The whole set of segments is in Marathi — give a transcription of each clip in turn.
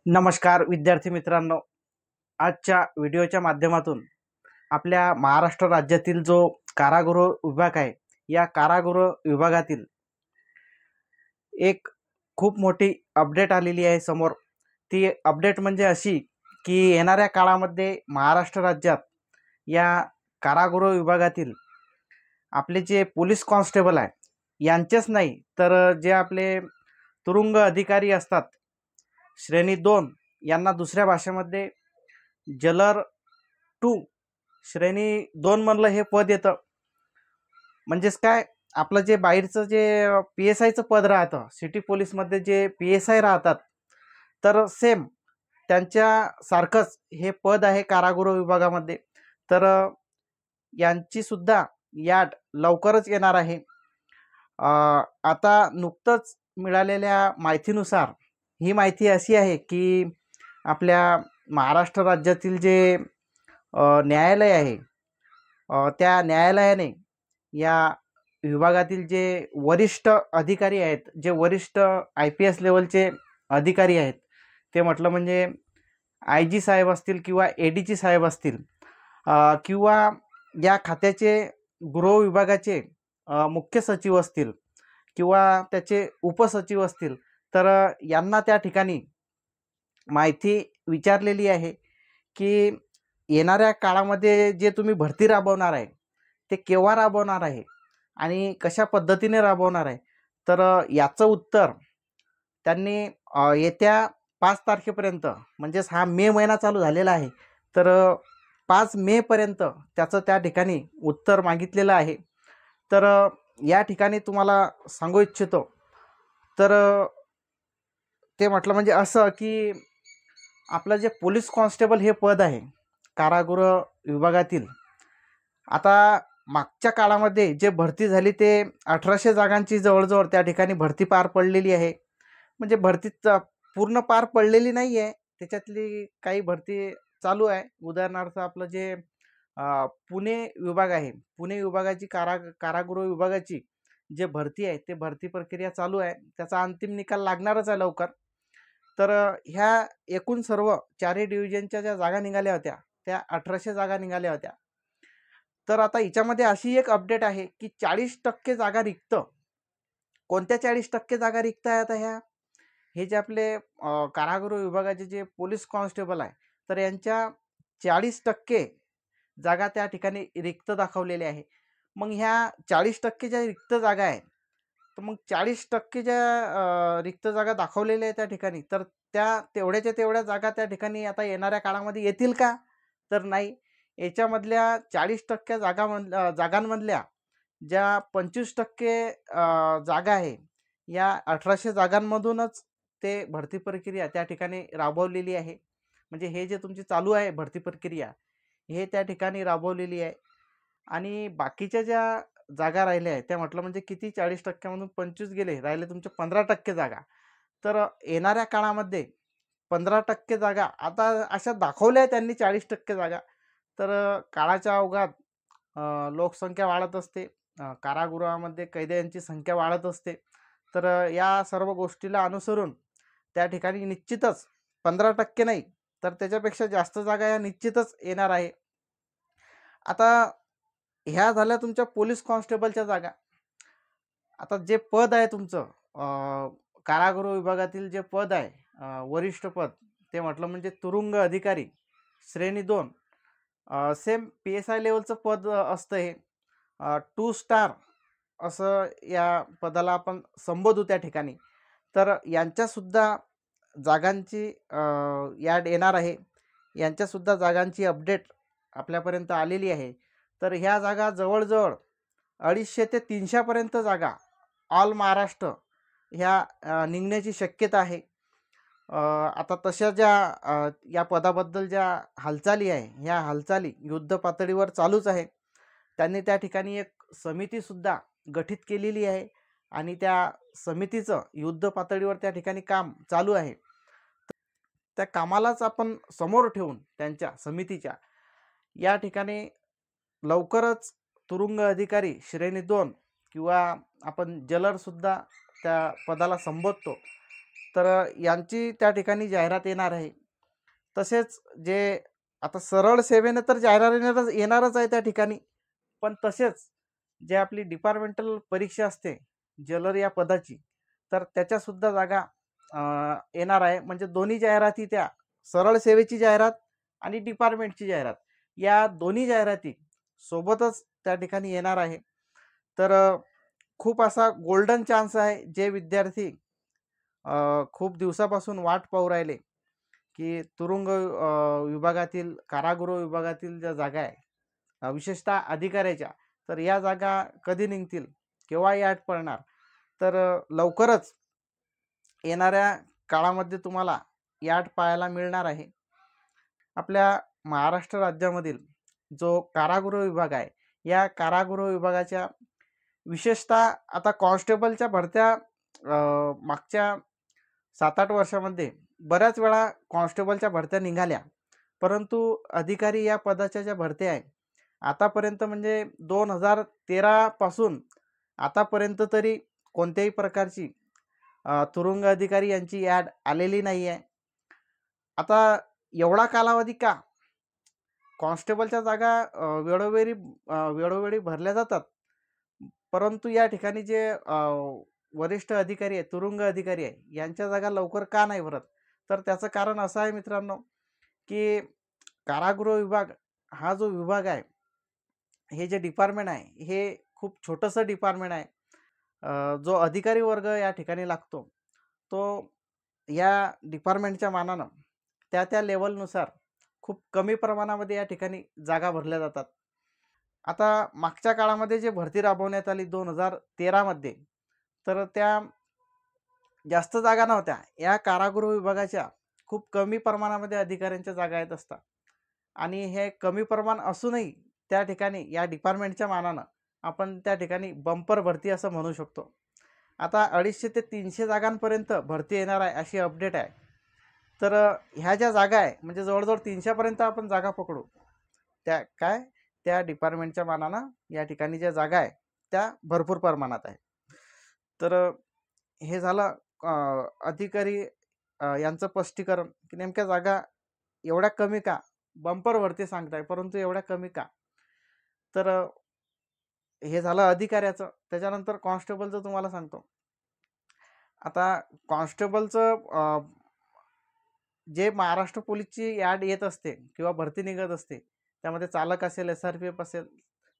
नमस्कार विद्यार्थी मित्रांनो, आजच्या व्हिडिओच्या माध्यमातून आपल्या महाराष्ट्र राज्यातील जो कारागृह विभाग आहे, या कारागृह विभागातील एक खूप मोठी अपडेट आलेली आहे समोर। ती अपडेट म्हणजे अशी की येणाऱ्या काळामध्ये महाराष्ट्र राज्यात या कारागृह विभागातील आपले जे पोलीस कॉन्स्टेबल आहे यांचेच नाही तर जे आपले तुरुंग अधिकारी असतात श्रेणी 2 यांना दुसऱ्या भाषेमध्ये जलर 2 श्रेणी 2 मधलं हे पद येतं। म्हणजेच काय, आपलं जे बाहेरचं जे PSIचं पद राहतं, सिटी पोलीसमध्ये जे PSI राहतात, तर सेम त्यांच्यासारखंच हे पद आहे कारागृह विभागामध्ये। तर यांची सुद्धा याड लवकरच येणार आहे। आता नुकतंच मिळालेल्या माहितीनुसार ही माहिती अशी आहे की आपल्या महाराष्ट्र राज्यातील जे न्यायालय आहे, त्या न्यायालयाने या विभागातील जे वरिष्ठ अधिकारी आहेत, जे वरिष्ठ IPS लेवलचे अधिकारी आहेत, ते म्हटलं म्हणजे IG साहेब असतील किंवा ADG साहेब असतील किंवा या खात्याचे गृह विभागाचे मुख्य सचिव असतील किंवा त्याचे उपसचिव असतील, तर यांना त्या ठिकाणी माहिती विचारलेली आहे की येणाऱ्या काळामध्ये जे तुम्ही भरती राबवणार आहे ते केव्हा राबवणार आहे आणि कशा पद्धतीने राबवणार आहे। तर याचं उत्तर त्यांनी येत्या 5 तारखेपर्यंत, म्हणजेच हा मे महिना चालू झालेला आहे, तर 5 मे पर्यंत त्याचं त्या ठिकाणी उत्तर मागितलेलं आहे। तर या ठिकाणी तुम्हाला सांगू इच्छितो, तर ते म्हटलं म्हणजे असं की आपलं जे पोलीस कॉन्स्टेबल हे पद आहे कारागृह विभागातील, आता मागच्या काळामध्ये जे भरती झाली ते 1800 जागांची जवळजवळ त्या ठिकाणी भरती पार पडलेली आहे। म्हणजे भरती पूर्ण पार पडलेली नाही आहे, त्याच्यातली काही भरती चालू आहे। उदाहरणार्थ आपलं जे पुणे विभाग आहे, पुणे विभागाची कारागृह विभागाची जे भरती आहे ते भरती प्रक्रिया चालू आहे, त्याचा अंतिम निकाल लागणारच आहे लवकर। तर ह्या एकूण सर्व 4 डिव्हिजनच्या ज्या जागा निघाल्या होत्या त्या 1800 जागा निघाल्या होत्या। तर आता याच्यामध्ये अशी एक अपडेट आहे की 40% जागा रिक्त। कोणत्या 40% जागा रिक्त आहेत ह्या? हे जे आपले कारागृह विभागाचे जे पोलीस कॉन्स्टेबल आहे, तर यांच्या 40% जागा त्या ठिकाणी रिक्त दाखवलेल्या आहे। मग ह्या 40% ज्या रिक्त जागा आहेत, तर मग 40% ज्या रिक्त जागा दाखवलेल्या आहेत त्या ठिकाणी, तर त्या तेवढ्याच्या तेवढ्या जागा त्या ठिकाणी आता येणाऱ्या काळामध्ये येतील का? तर नाही। याच्यामधल्या 40% जागांमधल्या ज्या 25% जागा आहे, या 1800 जागांमधूनच ते भरती प्रक्रिया त्या ठिकाणी राबवलेली आहे। म्हणजे हे जे तुमची चालू आहे भरती प्रक्रिया, हे त्या ठिकाणी राबवलेली आहे। आणि बाकीच्या ज्या जागा राहिल्या आहेत त्या म्हटलं म्हणजे किती, 40% मधून 25 गेले, राहिले तुमचे 15% जागा। तर येणाऱ्या काळामध्ये 15% जागा आता अशा दाखवल्या आहेत त्यांनी 40% जागा। तर काळाच्या ओघात लोकसंख्या वाढत असते, कारागृहामध्ये कैद्यांची संख्या वाढत असते। तर या सर्व गोष्टीला अनुसरून त्या ठिकाणी निश्चितच 15% नाही तर त्याच्यापेक्षा जास्त जागा या निश्चितच येणार आहे। आता ह्या झाल्या तुमच्या पोलीस कॉन्स्टेबलच्या जागा। आता जे पद आहे तुमचं कारागृह विभागातील जे पद आहे वरिष्ठ पद, ते म्हटलं म्हणजे तुरुंग अधिकारी श्रेणी 2, सेम PSI लेवलचं पद असतं। हे 2 स्टार असं या पदाला आपण संबोधू त्या ठिकाणी। तर यांच्यासुद्धा जागांची याड येणार आहे, यांच्यासुद्धा जागांची अपडेट आपल्यापर्यंत आलेली आहे। तर ह्या जागा जवळजवळ 250 ते 300 पर्यंत जागा ऑल महाराष्ट्र ह्या निघण्याची शक्यता आहे। आता तशा ज्या या पदाबद्दल ज्या हालचाली आहे, ह्या हालचाली युद्ध पातळीवर चालूच आहे। त्यांनी त्या ठिकाणी एक समितीसुद्धा गठीत केलेली आहे आणि त्या समितीचं युद्ध पातळीवर त्या ठिकाणी काम चालू आहे। त्या कामालाच आपण समोर ठेवून त्यांच्या समितीच्या या ठिकाणी लवकरच तुरुंग अधिकारी श्रेणी 2 किंवा आपण जलरसुद्धा त्या पदाला संबोधतो, तर यांची त्या ठिकाणी जाहिरात येणार आहे. तसेच जे आता सरळ सेवेने तर जाहिरात येणारच आहे त्या ठिकाणी, पण तसेच जे आपली डिपार्टमेंटल परीक्षा असते जलर या पदाची, तर त्याच्यासुद्धा जागा येणार आहे. म्हणजे दोन्ही जाहिराती, त्या सरळ सेवेची जाहिरात आणि डिपार्टमेंटची जाहिरात, या दोन्ही जाहिराती सोबतच त्या ठिकाणी येणार आहे. तर खूप असा गोल्डन चान्स आहे. जे विद्यार्थी खूप दिवसापासून वाट पाहू राहिले की तुरुंग विभागातील, कारागृह विभागातील ज्या जागा आहे, विशेषतः अधिकाऱ्याच्या, तर या जागा कधी निघतील, केव्हा याट पडणार, तर लवकरच येणाऱ्या काळामध्ये तुम्हाला याट पाहायला मिळणार आहे. आपल्या महाराष्ट्र राज्यामधील जो कारागृह विभाग आहे, या कारागृह विभागाच्या विशेषतः आता कॉन्स्टेबलच्या भरत्या मागच्या 7-8 वर्षामध्ये बऱ्याच वेळा कॉन्स्टेबलच्या भरत्या निघाल्या, परंतु अधिकारी या पदाच्या ज्या भरत्या आहे, आतापर्यंत म्हणजे 2013 पासून आतापर्यंत तरी कोणत्याही प्रकारची तुरुंग अधिकारी यांची ॲड आलेली नाही आहे. आता एवढा कालावधी का? कॉन्स्टेबलच्या जागा वेळोवेळी भरल्या जातात, परंतु या ठिकाणी जे वरिष्ठ अधिकारी आहे, तुरुंग अधिकारी आहे, यांच्या जागा लवकर का नाही भरत? तर त्याचं कारण असं आहे मित्रांनो, की कारागृह विभाग हा जो विभाग आहे, हे जे डिपार्टमेंट आहे, हे खूप छोटंसं डिपार्टमेंट आहे. जो अधिकारी वर्ग या ठिकाणी लागतो, तो या डिपार्टमेंटच्या मानानं त्या लेवलनुसार खूप कमी प्रमाणामध्ये या ठिकाणी जागा भरल्या जातात. आता मागच्या काळामध्ये जे भरती राबवण्यात आली 2013 मध्ये, तर त्या जास्त जागा नव्हत्या. या कारागृह विभागाच्या खूप कमी प्रमाणामध्ये अधिकाऱ्यांच्या जागा येत असतात, आणि हे कमी प्रमाण असूनही त्या ठिकाणी या डिपार्टमेंटच्या मानानं आपण त्या ठिकाणी बंपर भरती असं म्हणू शकतो. आता 250 ते 300 जागांपर्यंत भरती येणार आहे अशी अपडेट आहे. तर ह्या ज्या जागा आहे, म्हणजे जवळजवळ 300 पर्यंत आपण जागा पकडू, त्या डिपार्टमेंटच्या मानानं या ठिकाणी ज्या जागा आहे त्या भरपूर प्रमाणात आहे. तर हे झालं अधिकारी यांचं स्पष्टीकरण, की नेमक्या जागा एवढ्या कमी का? बंपर भरती सांगताय, परंतु एवढ्या कमी का? तर हे झालं अधिकाऱ्याचं. त्याच्यानंतर कॉन्स्टेबलचं तुम्हाला सांगतो. आता कॉन्स्टेबलचं जे महाराष्ट्र पोलीसची ॲड येत असते किंवा भरती निघत असते, त्यामध्ये चालक असेल, SRPF असेल,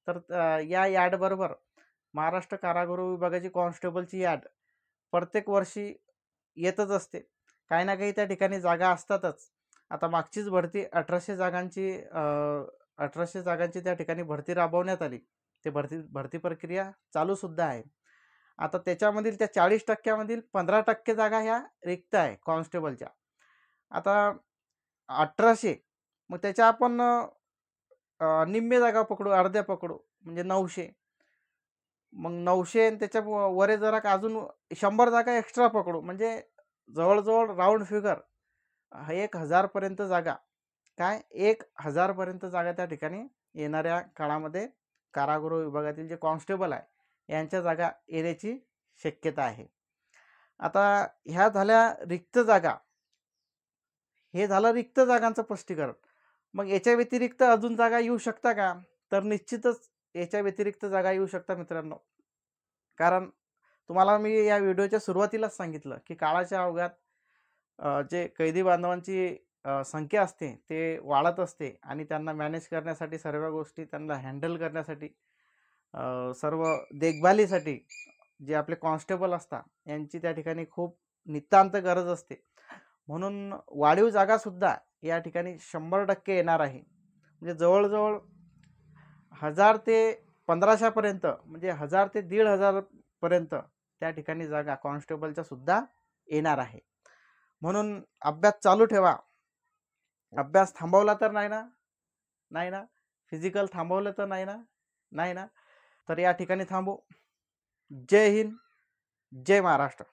तर या ॲडबरोबर महाराष्ट्र कारागृह विभागाची कॉन्स्टेबलची ॲड प्रत्येक वर्षी येतच असते. काही ना काही त्या ठिकाणी जागा असतातच. आता मागचीच भरती 1800 जागांची त्या ठिकाणी भरती राबवण्यात आली. ते भरती प्रक्रिया चालूसुद्धा आहे. आता त्याच्यामधील त्या 40% 15% जागा ह्या रिक्त आहे कॉन्स्टेबलच्या. आता 1800, मग त्याच्या आपण निम्मे जागा पकडू, अर्ध्या पकडू, म्हणजे 900. मग 900 आणि त्याच्या वरे जरा अजून 100 जागा एक्स्ट्रा पकडू, म्हणजे जवळजवळ राऊंड फिगर 1000 पर्यंत जागा, 1000 पर्यंत जागा त्या ठिकाणी येणाऱ्या काळामध्ये कारागृह विभागातील जे कॉन्स्टेबल आहे यांच्या जागा येण्याची शक्यता आहे. आता ह्या झाल्या रिक्त जागा. हे झालं रिक्त जागांचं स्पष्टीकरण. मग याच्या व्यतिरिक्त अजून जागा येऊ शकता का? तर निश्चितच याच्या व्यतिरिक्त जागा येऊ शकता मित्रांनो. कारण तुम्हाला मी या व्हिडिओच्या सुरुवातीलाच सांगितलं, की काळाच्या ओघात जे कैदी बांधवांची संख्या असते ते वाढत असते, आणि त्यांना मॅनेज करण्यासाठी, सर्व गोष्टी त्यांना हँडल करण्यासाठी, सर्व देखभालीसाठी जे आपले कॉन्स्टेबल असतात यांची त्या ठिकाणी खूप नितांत गरज असते. म्हणून वाढीव जागासुद्धा या ठिकाणी 100% येणार आहे. म्हणजे जवळजवळ 1000 ते 1500 पर्यंत, म्हणजे 1000 ते 1500 पर्यंत त्या ठिकाणी जागा कॉन्स्टेबलच्या सुद्धा येणार आहे. म्हणून अभ्यास चालू ठेवा. अभ्यास थांबवला तर नाही ना? फिजिकल थांबवलं तर नाही ना? तर या ठिकाणी थांबू. जय हिंद, जय महाराष्ट्र.